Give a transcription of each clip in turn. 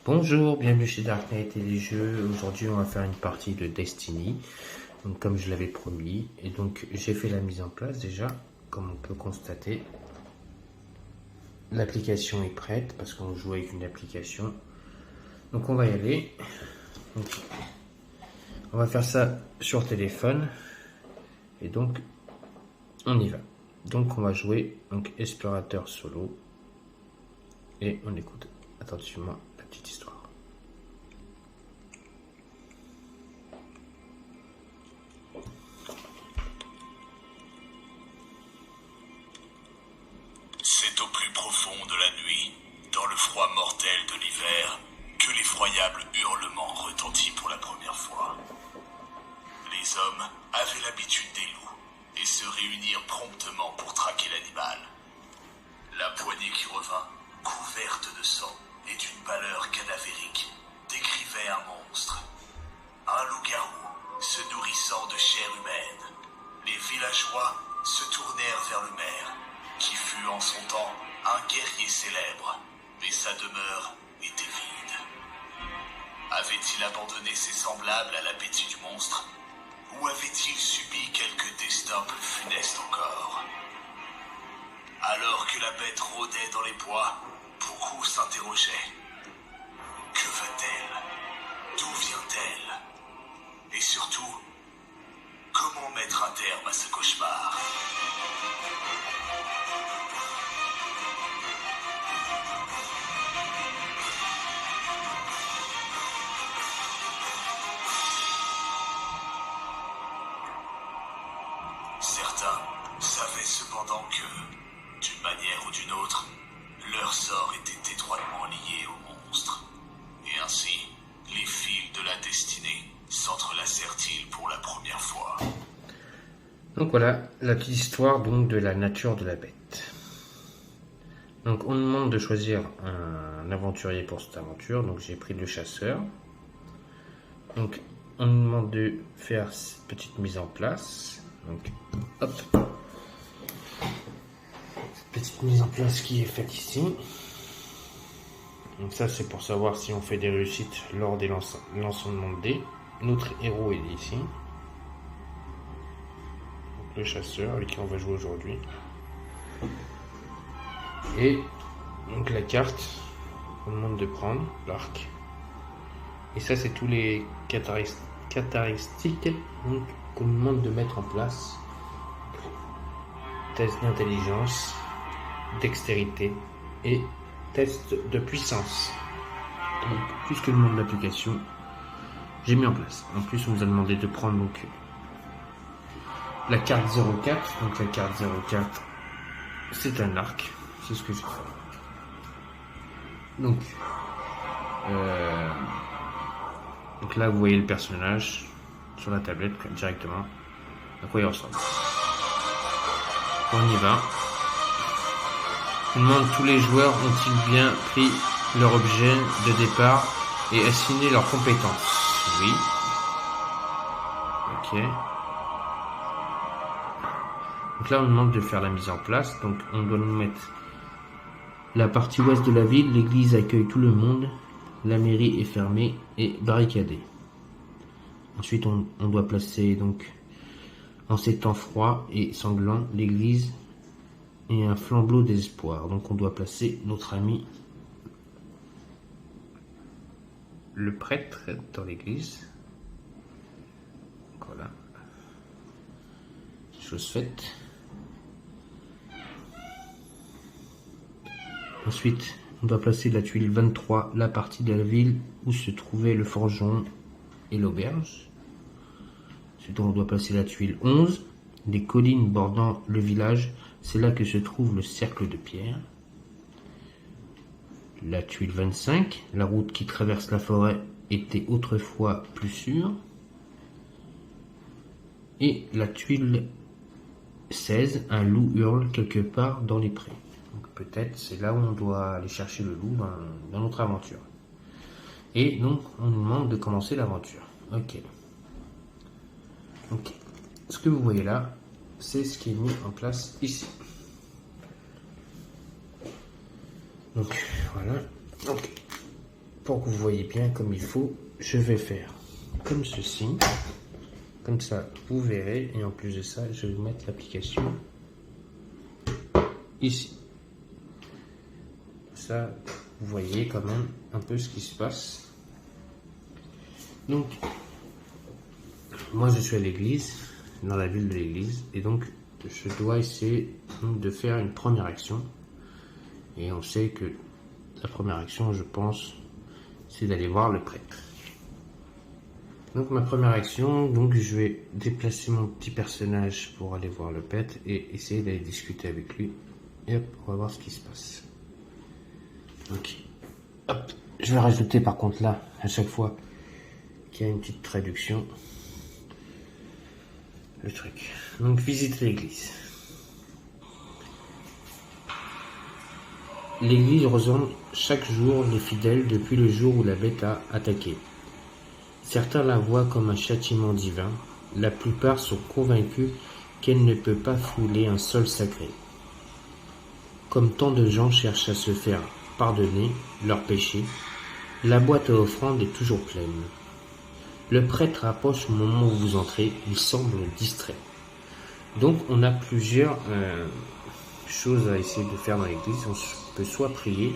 Bonjour, bienvenue chez Dark Knight et les jeux. Aujourd'hui, on va faire une partie de Destiny, donc comme je l'avais promis. Et donc, j'ai fait la mise en place déjà, comme on peut constater. L'application est prête parce qu'on joue avec une application. Donc, on va y aller. Donc, on va faire ça sur téléphone. Et donc, on y va. Donc, on va jouer donc explorateur solo. Et on écoute attentivement la petite histoire. C'est au plus profond de la nuit, dans le froid mortel de l'hiver, que l'effroyable hurlement retentit pour la première fois. Les hommes avaient l'habitude des loups et se réunirent promptement pour traquer l'animal. La poignée qui revint, couverte de sang et d'une pâleur cadavérique, décrivait un monstre. Un loup-garou se nourrissant de chair humaine. Les villageois se tournèrent vers le maire, qui fut en son temps un guerrier célèbre, mais sa demeure était vide. Avait-il abandonné ses semblables à l'appétit du monstre, ou avait-il subi quelque destin plus funeste encore? Alors que la bête rôdait dans les bois, beaucoup s'interrogeaient. Que va-t-elle? D'où vient-elle? Et surtout, comment mettre un terme à ce cauchemar? Certains savaient cependant que, d'une manière ou d'une autre, leur sort était étroitement lié au monstre. Et ainsi, les fils de la destinée s'entrelacèrent-ils pour la première fois. Donc voilà la petite histoire donc de la nature de la bête. Donc on demande de choisir un aventurier pour cette aventure. Donc j'ai pris le chasseur. Donc on nous demande de faire cette petite mise en place. Donc hop. Cette petite mise en place qui est faite ici. Donc ça c'est pour savoir si on fait des réussites lors des lancements de dés. Notre héros est ici. Donc, le chasseur avec qui on va jouer aujourd'hui. Et donc la carte qu'on demande de prendre, l'arc. Et ça c'est tous les caractéristiques qu'on nous demande de mettre en place. Test d'intelligence, dextérité et test de puissance. Donc tout ce que demande l'application, j'ai mis en place. En plus on nous a demandé de prendre donc la carte 04. Donc la carte 04 c'est un arc. C'est ce que j'ai fait. Donc là vous voyez le personnage sur la tablette directement à quoi il ressemble. On y va. On demande tous les joueurs ont-ils bien pris leur objet de départ et assigné leurs compétences. Oui. Ok. Donc là on demande de faire la mise en place. Donc on doit nous mettre la partie ouest de la ville. L'église accueille tout le monde. La mairie est fermée et barricadée. Ensuite on doit placer donc en ces temps froids et sanglants l'église et un flambeau d'espoir. Donc on doit placer notre ami le prêtre dans l'église. Voilà. Chose faite. Ensuite, on doit placer la tuile 23, la partie de la ville où se trouvait le forgeron et l'auberge. Ensuite, on doit placer la tuile 11, les collines bordant le village, c'est là que se trouve le cercle de pierre. La tuile 25, la route qui traverse la forêt était autrefois plus sûre. Et la tuile 16, un loup hurle quelque part dans les prés. Donc peut-être c'est là où on doit aller chercher le loup dans notre aventure. Et donc on nous demande de commencer l'aventure. Ok. Ok. Ce que vous voyez là, c'est ce qui est mis en place ici. Donc voilà. Donc pour que vous voyez bien comme il faut, je vais faire comme ceci. Comme ça, vous verrez. Et en plus de ça, je vais vous mettre l'application ici. Ça, vous voyez quand même un peu ce qui se passe. Donc, moi je suis à l'église, dans la ville de l'église, et donc je dois essayer de faire une première action. Et on sait que la première action, je pense, c'est d'aller voir le prêtre. Donc ma première action, donc je vais déplacer mon petit personnage pour aller voir le prêtre et essayer d'aller discuter avec lui. Et hop, on va voir ce qui se passe. Ok. Hop. Je vais rajouter par contre là, à chaque fois qu'il y a une petite traduction, le truc. Donc visite l'église. L'église reçoit chaque jour les fidèles depuis le jour où la bête a attaqué. Certains la voient comme un châtiment divin, la plupart sont convaincus qu'elle ne peut pas fouler un sol sacré. Comme tant de gens cherchent à se faire pardonner leurs péchés, la boîte à offrandes est toujours pleine. Le prêtre approche au moment où vous entrez, il semble distrait. Donc on a plusieurs choses à essayer de faire dans l'église. On peut soit prier,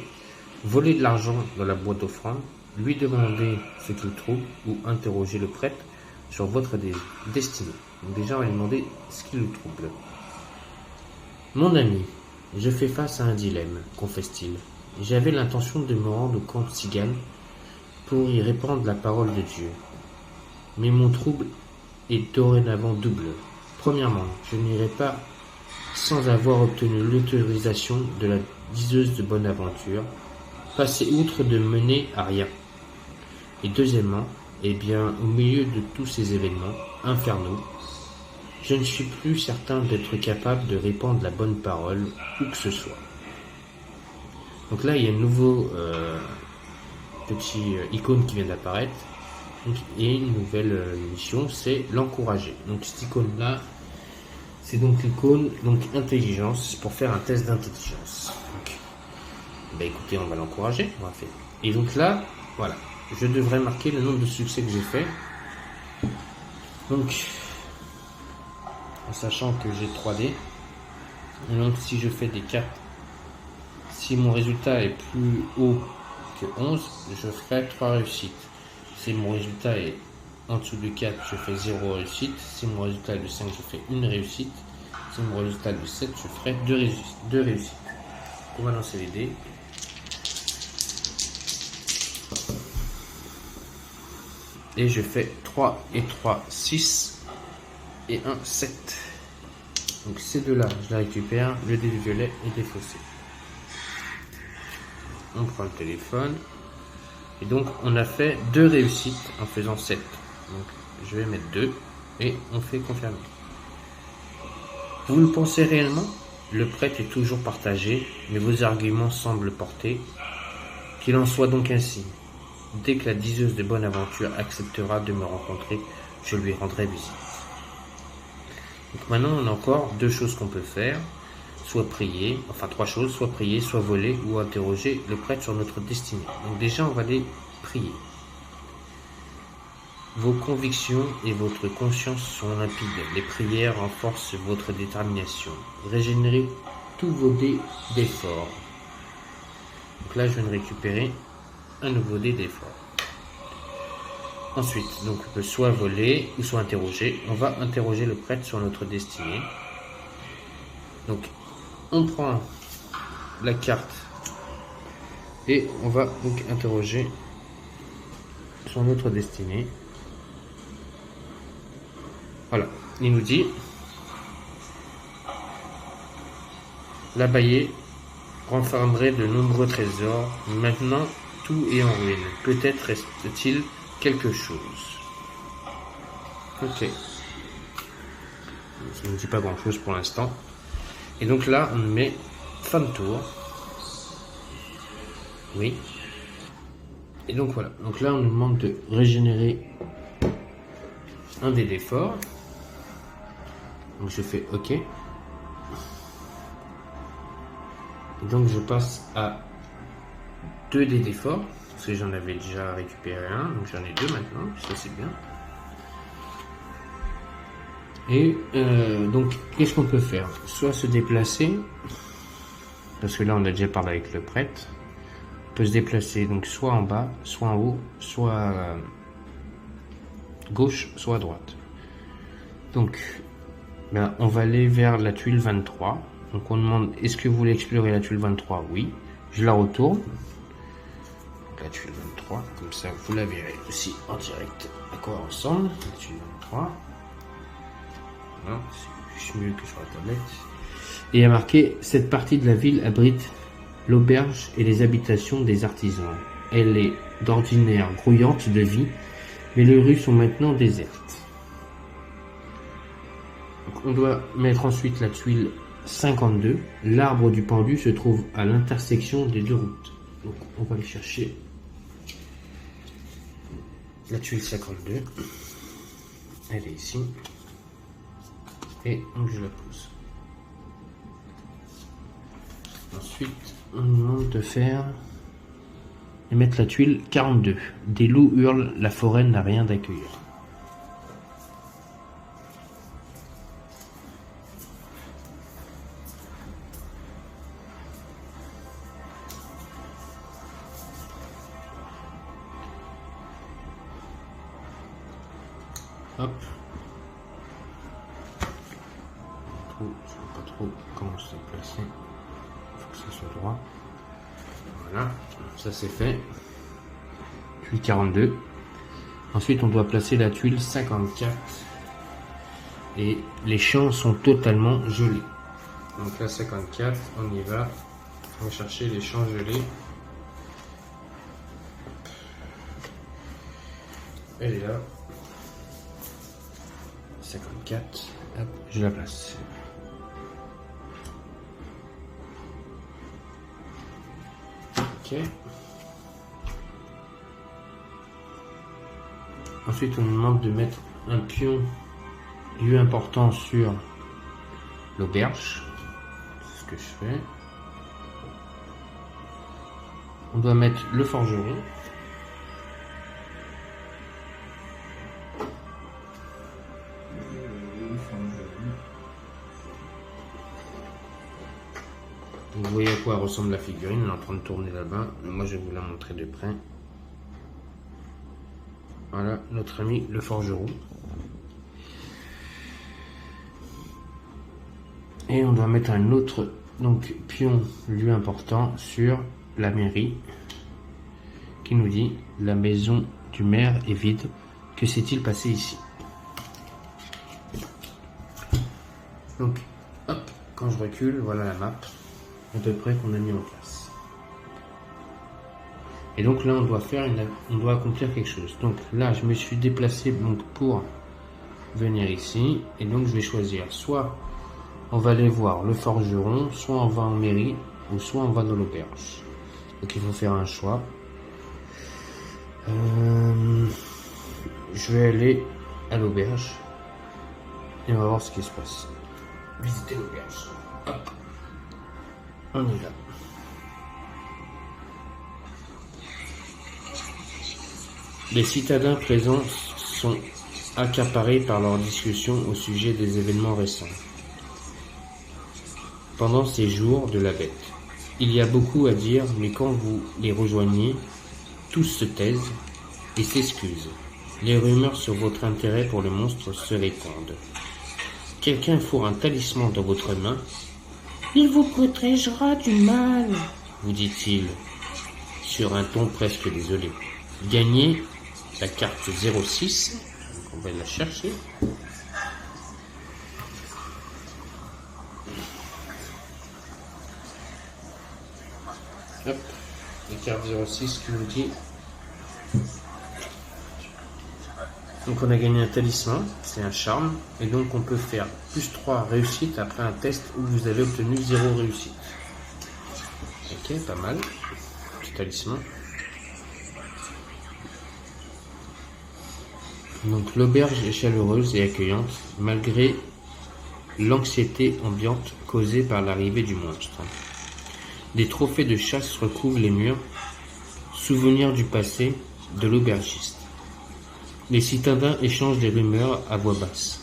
voler de l'argent dans la boîte d'offrande, lui demander ce qu'il trouve ou interroger le prêtre sur votre destinée. Donc déjà on va lui demander ce qui le trouble. Mon ami, je fais face à un dilemme, confesse-t-il. J'avais l'intention de me rendre au camp de Cigale pour y répandre la parole de Dieu. Mais mon trouble est dorénavant double. Premièrement, je n'irai pas sans avoir obtenu l'autorisation de la diseuse de bonne aventure, passer outre de mener à rien. Et deuxièmement, eh bien, au milieu de tous ces événements infernaux, je ne suis plus certain d'être capable de répandre la bonne parole où que ce soit. Donc là, il y a un nouveau petit icône qui vient d'apparaître. Et une nouvelle mission, c'est l'encourager. Donc cette icône-là, c'est donc l'icône intelligence, pour faire un test d'intelligence. Bah écoutez, on va l'encourager, on va faire. Et donc là, voilà, je devrais marquer le nombre de succès que j'ai fait. Donc, en sachant que j'ai 3D, et donc si je fais des 4, si mon résultat est plus haut que 11, je ferai 3 réussites. Si mon résultat est en dessous de 4, je fais 0 réussite. Si mon résultat est de 5, je fais 1 réussite. Si mon résultat est de 7, je ferai 2 réussites. On va lancer les dés. Et je fais 3 et 3, 6 et 1, 7. Donc ces deux-là, je les récupère. Le dé violet est défaussé. On prend le téléphone. Et donc on a fait 2 réussites en faisant 7. Donc je vais mettre 2 et on fait confirmer. Vous le pensez réellement? Le prêtre est toujours partagé, mais vos arguments semblent porter. Qu'il en soit donc ainsi. Dès que la diseuse de bonne aventure acceptera de me rencontrer, je lui rendrai visite. Donc maintenant on a encore 2 choses qu'on peut faire. Soit prier, enfin 3 choses, soit prier, soit voler ou interroger le prêtre sur notre destinée. Donc déjà on va aller prier. Vos convictions et votre conscience sont limpides. Les prières renforcent votre détermination. Régénérez tous vos dés d'effort. Donc là je viens de récupérer un nouveau dé d'effort. Ensuite, donc on peut soit voler ou soit interroger. On va interroger le prêtre sur notre destinée. Donc on prend la carte et on va donc interroger sur notre destinée. Voilà, il nous dit l'abbaye renfermerait de nombreux trésors. Maintenant, tout est en ruine. Peut-être reste-t-il quelque chose. Ok. Ça ne dit pas grand-chose pour l'instant. Et donc là, on met fin de tour. Oui. Et donc voilà. Donc là, on nous demande de régénérer un dé d'effort. Donc je fais OK. Et donc je passe à 2 dés d'effort. parce que j'en avais déjà récupéré un, donc j'en ai 2 maintenant, ça c'est bien. Et donc qu'est-ce qu'on peut faire? Soit se déplacer, parce que là on a déjà parlé avec le prêtre. On peut se déplacer donc soit en bas, soit en haut, soit à gauche, soit à droite. Donc ben, on va aller vers la tuile 23. Donc on demande, est-ce que vous voulez explorer la tuile 23? Oui. Je la retourne. Donc, la tuile 23, comme ça vous la verrez aussi en direct à quoi elle ressemble. La tuile 23. Voilà, c'est mieux que sur la tablette. Et il y a marqué, cette partie de la ville abrite l'auberge et les habitations des artisans. Elle est d'ordinaire grouillante de vie, mais les rues sont maintenant désertes. Donc, on doit mettre ensuite la tuile 52. L'arbre du pendu se trouve à l'intersection des 2 routes. Donc on va aller chercher la tuile 52. Elle est ici. Et donc je la pose. Ensuite, on nous demande de faire et mettre la tuile 42. Des loups hurlent, la forêt n'a rien d'accueillir. Hop. Je ne sais pas trop comment se placer. Il faut que ça soit droit. Voilà, ça c'est fait. Tuile 42. Ensuite, on doit placer la tuile 54. Et les champs sont totalement gelés. Donc la 54, on y va. On va chercher les champs gelés. Elle est là. 54. Hop, je la place. Ok. Ensuite, on nous demande de mettre un pion lieu important sur l'auberge. C'est ce que je fais. On doit mettre le forgeron. Vous voyez à quoi ressemble la figurine, elle est en train de tourner là-bas. Moi je vais vous la montrer de près. Voilà notre ami le forgeron. Et on doit mettre un autre donc pion lieu important sur la mairie qui nous dit la maison du maire est vide. Que s'est-il passé ici? Donc hop, quand je recule, voilà la map à peu près qu'on a mis en place. Et donc là on doit accomplir quelque chose. Donc là je me suis déplacé donc pour venir ici et donc je vais choisir soit on va aller voir le forgeron, soit on va en mairie ou soit on va dans l'auberge. Donc il faut faire un choix. Je vais aller à l'auberge et on va voir ce qui se passe. Visiter l'auberge. Hop. On y va. Les citadins présents sont accaparés par leurs discussions au sujet des événements récents. Pendant ces jours de la bête, il y a beaucoup à dire, mais quand vous les rejoignez, tous se taisent et s'excusent. Les rumeurs sur votre intérêt pour le monstre se répandent. Quelqu'un fourre un talisman dans votre main. Il vous protégera du mal, vous dit-il, sur un ton presque désolé. Gagnez la carte 06, donc on va la chercher. Hop, la carte 06 qui nous dit. Donc on a gagné un talisman, c'est un charme, et donc on peut faire plus 3 réussites après un test où vous avez obtenu 0 réussite. Ok, pas mal, petit talisman. Donc l'auberge est chaleureuse et accueillante, malgré l'anxiété ambiante causée par l'arrivée du monstre. Des trophées de chasse recouvrent les murs, Souvenir du passé de l'aubergiste. Les citadins échangent des rumeurs à voix basse.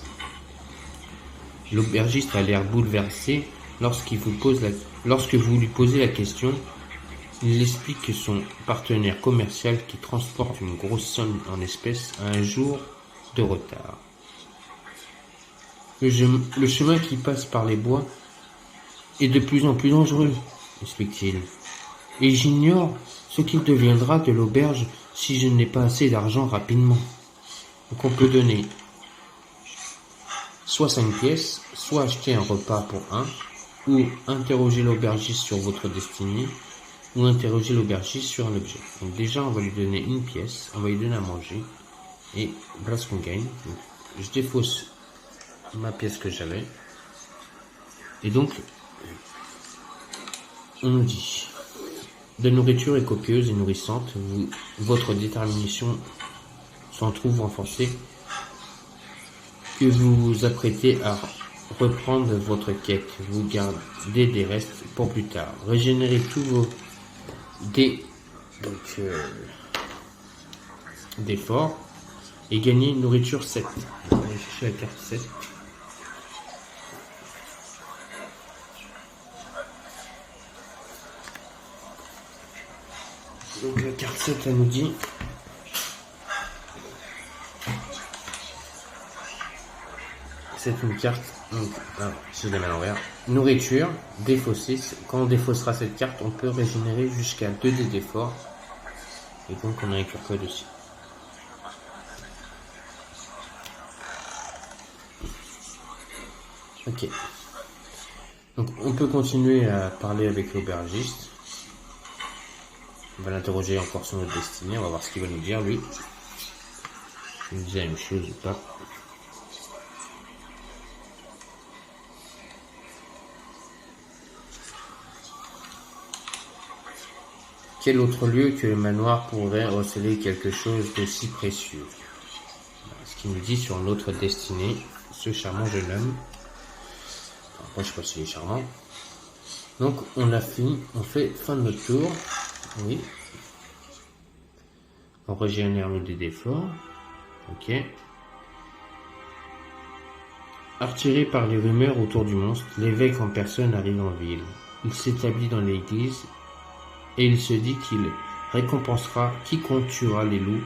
L'aubergiste a l'air bouleversé lorsque vous lui posez la question. Il explique que son partenaire commercial qui transporte une grosse somme en espèces a un jour de retard. Le chemin qui passe par les bois est de plus en plus dangereux, explique-t-il. Et j'ignore ce qu'il deviendra de l'auberge si je n'ai pas assez d'argent rapidement. Donc on peut donner soit 5 pièces, soit acheter un repas pour un, ou interroger l'aubergiste sur votre destinée, ou interroger l'aubergiste sur un objet. Donc déjà, on va lui donner une pièce, on va lui donner à manger, et voilà ce qu'on gagne. Donc, je défausse ma pièce que j'avais, et donc, on nous dit, la nourriture est copieuse et nourrissante, votre détermination s'en trouve renforcée, que vous vous apprêtez à reprendre votre quête, vous gardez des restes pour plus tard, régénérez tous vos d'efforts et gagnez une nourriture 7. On va chercher la carte 7. Donc la carte 7, elle nous dit c'est une carte, donc, si je la mets à l'envers, nourriture, défausser. Quand on défaussera cette carte, on peut régénérer jusqu'à 2 dés d'effort. Et donc on a un QR code aussi. Ok. Donc on peut continuer à parler avec l'aubergiste. On va l'interroger encore sur notre destinée, on va voir ce qu'il va nous dire lui. Il nous dit la même chose ou pas. Quel autre lieu que le manoir pourrait receler quelque chose d'aussi précieux? Ce qu'il nous dit sur notre destinée, ce charmant jeune homme. Moi je sais pas s'il est charmant. Donc on a fini, on fait fin de notre tour. Oui. On régénère nos dés d'effort. Ok. Attiré par les rumeurs autour du monstre, l'évêque en personne arrive en ville. Il s'établit dans l'église et il se dit qu'il récompensera quiconque tuera les loups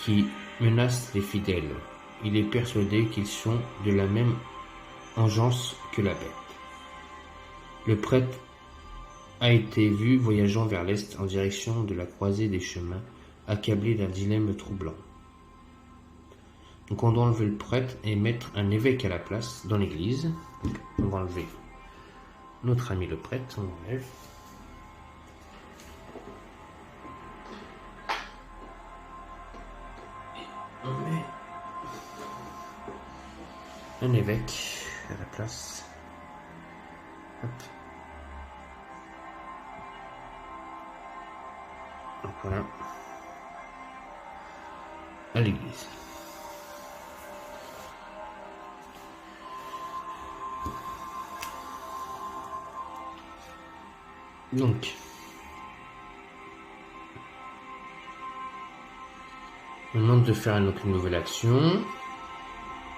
qui menacent les fidèles. Il est persuadé qu'ils sont de la même engeance que la bête. Le prêtre a été vu voyageant vers l'est en direction de la croisée des chemins, accablé d'un dilemme troublant. Donc on doit enlever le prêtre et mettre un évêque à la place dans l'église. On va enlever notre ami le prêtre, on enlève. On met un évêque à la place. Hop. Donc voilà. À l'église. Donc, on demande de faire une nouvelle action.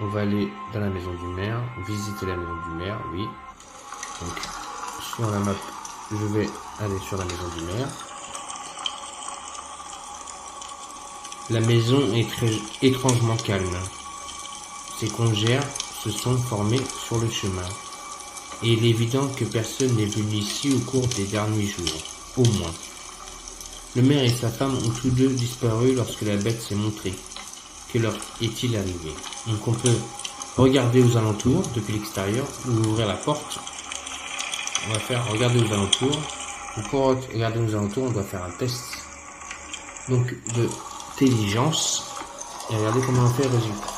On va aller dans la maison du maire, visiter la maison du maire, oui. Donc, sur la map, je vais aller sur la maison du maire. La maison est très étrangement calme. Ses congères se sont formés sur le chemin. Et il est évident que personne n'est venu ici au cours des derniers jours, au moins. Le maire et sa femme ont tous deux disparu lorsque la bête s'est montrée. Que leur est-il arrivé? Donc on peut regarder aux alentours depuis l'extérieur ou ouvrir la porte. On va faire regarder aux alentours. Pour regarder aux alentours, on doit faire un test donc de intelligence et regardez comment on fait le résultat.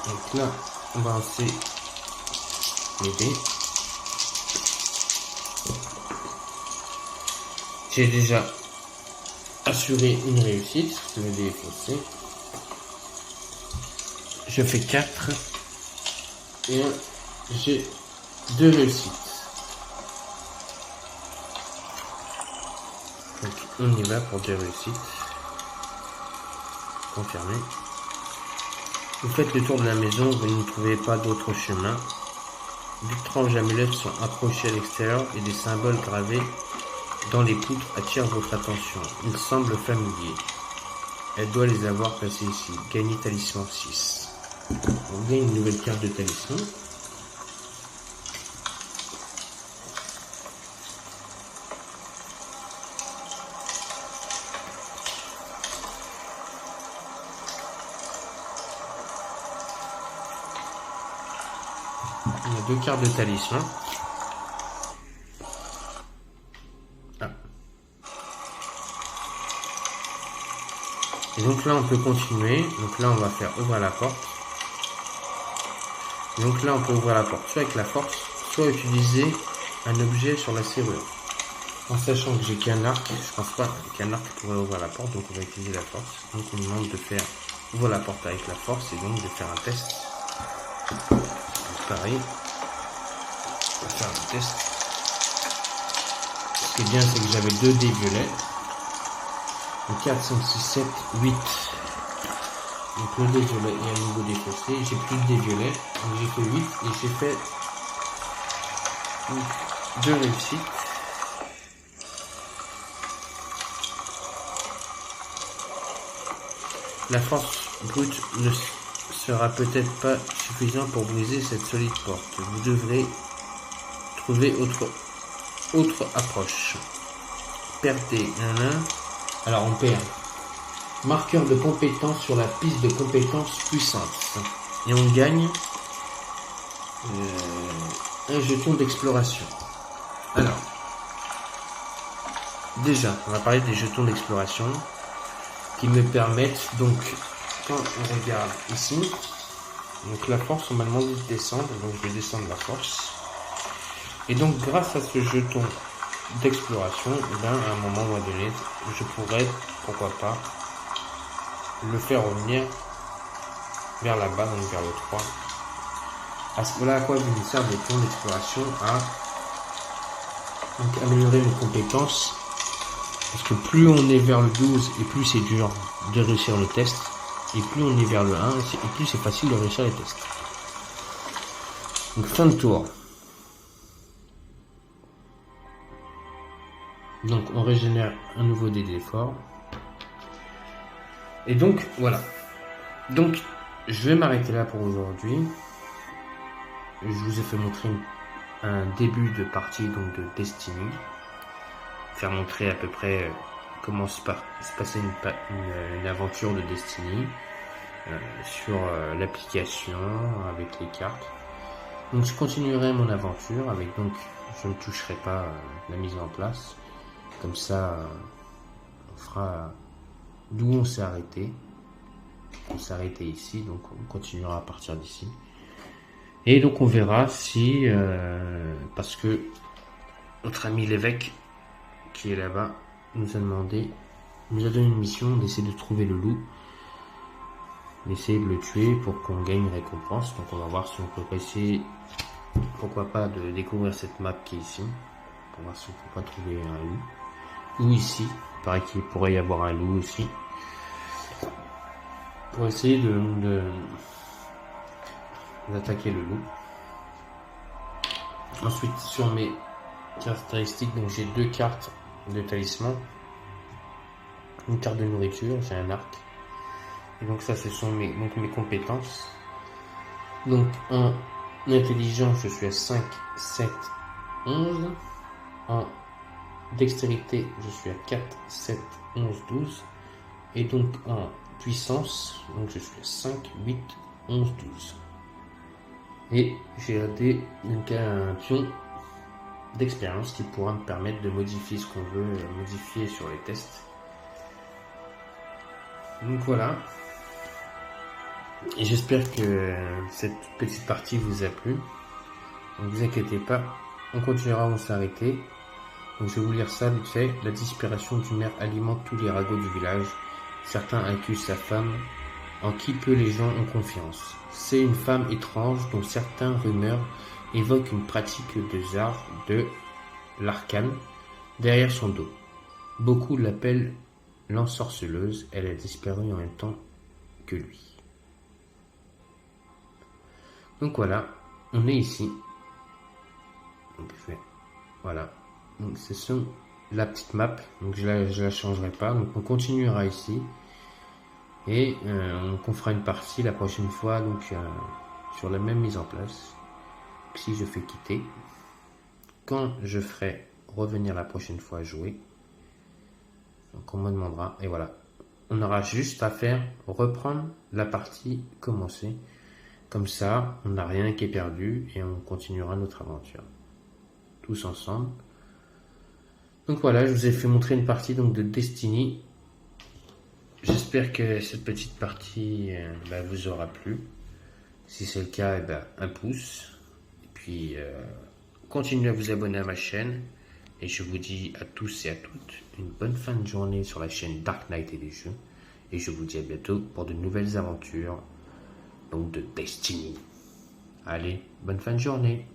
Donc là, on va lancer les dés. J'ai déjà assuré une réussite, le dé est faussé. Je fais 4 et j'ai 2 réussites. Donc, On y va pour des réussites. Confirmé. Vous faites le tour de la maison, vous ne trouvez pas d'autre chemin. D'étranges amulettes sont accrochées à l'extérieur et des symboles gravés dans les poutres attirent votre attention. Ils semblent familiers. Elle doit les avoir placés ici. Gagnez talisman 6. On gagne une nouvelle carte de talisman. Il y a 2 cartes de talisman. Ah. Et donc là on peut continuer. Donc là on va faire ouvrir la porte. Et donc là on peut ouvrir la porte soit avec la force, soit utiliser un objet sur la serrure. En sachant que j'ai qu'un arc, je pense pas qu'un arc pourrait ouvrir la porte, donc on va utiliser la force. Donc on nous demande de faire ouvrir la porte avec la force et donc de faire un test. Donc, pareil. On va faire un test. Ce qui est bien, c'est que j'avais 2 dés violets. Donc 4, 5, 6, 7, 8. Donc le dé violet est à nouveau défaussé. J'ai plus de dés violets. Donc j'ai fait 8 et j'ai fait 2 réussites. La force brute ne sera peut-être pas suffisante pour briser cette solide porte. Vous devrez trouver autre approche. Perdez un. Alors on perd. Marqueur de compétence sur la piste de compétences puissance. Et on gagne un jeton d'exploration. Alors, déjà, on va parler des jetons d'exploration qui me permettent, donc, quand on regarde ici, donc la force, on m'a demandé de descendre, donc je vais descendre la force. Et donc, grâce à ce jeton d'exploration, à un moment donné, je pourrais, pourquoi pas, le faire revenir vers là-bas, donc vers le 3. À ce moment-là, à quoi il me sert des jetons d'exploration à donc, améliorer mes compétences. Parce que plus on est vers le 12 et plus c'est dur de réussir le test. Et plus on est vers le 1 et plus c'est facile de réussir les tests. Donc fin de tour. Donc on régénère un nouveau dé d'effort. Et donc voilà. Donc je vais m'arrêter là pour aujourd'hui. Je vous ai fait montrer un début de partie donc de Destiny. Faire montrer à peu près comment se passer une aventure de Destiny sur l'application avec les cartes. Donc je continuerai mon aventure avec donc je ne toucherai pas la mise en place. Comme ça on fera d'où on s'est arrêté. On s'est arrêté ici, donc on continuera à partir d'ici. Et donc on verra si parce que notre ami l'évêque qui est là-bas nous a donné une mission d'essayer de trouver le loup, d'essayer de le tuer pour qu'on gagne une récompense. Donc on va voir si on peut essayer, pourquoi pas, de découvrir cette map qui est ici, pour voir si on peut pas trouver un loup. Ou ici, il paraît qu'il pourrait y avoir un loup aussi, pour essayer d'attaquer le loup. Ensuite sur mes caractéristiques, donc j'ai 2 cartes de talisman, une carte de nourriture, j'ai un arc, et donc ça ce sont mes compétences. Donc en intelligence je suis à 5, 7, 11, en dextérité je suis à 4, 7, 11, 12, et donc en puissance donc je suis à 5, 8, 11, 12, et j'ai un pion d'expérience qui pourra me permettre de modifier ce qu'on veut modifier sur les tests. Donc voilà, et j'espère que cette petite partie vous a plu. Ne vous inquiétez pas, on continuera, on s'arrêter. Donc je vais vous lire ça vite fait. La disparition du maire alimente tous les ragots du village. Certains accusent sa femme, en qui peu les gens ont confiance. C'est une femme étrange dont certaines rumeurs évoquent une pratique de l'arcane derrière son dos. Beaucoup l'appellent l'ensorceleuse. Elle a disparu en même temps que lui. Donc voilà, on est ici. Donc voilà. Donc ce sont la petite map. Donc je la changerai pas. Donc on continuera ici. Et on fera une partie la prochaine fois. Donc sur la même mise en place. Donc, si je fais quitter. Quand je ferai revenir la prochaine fois jouer. Donc on me demandera. Et voilà. On aura juste à faire reprendre la partie commencée. Comme ça, on n'a rien qui est perdu et on continuera notre aventure. Tous ensemble. Donc voilà, je vous ai fait montrer une partie donc, de Destiny. J'espère que cette petite partie vous aura plu. Si c'est le cas, un pouce. Et puis, continuez à vous abonner à ma chaîne. Et je vous dis à tous et à toutes une bonne fin de journée sur la chaîne Dark Knight et les jeux. Et je vous dis à bientôt pour de nouvelles aventures. Donc de Destiny. Allez, bonne fin de journée.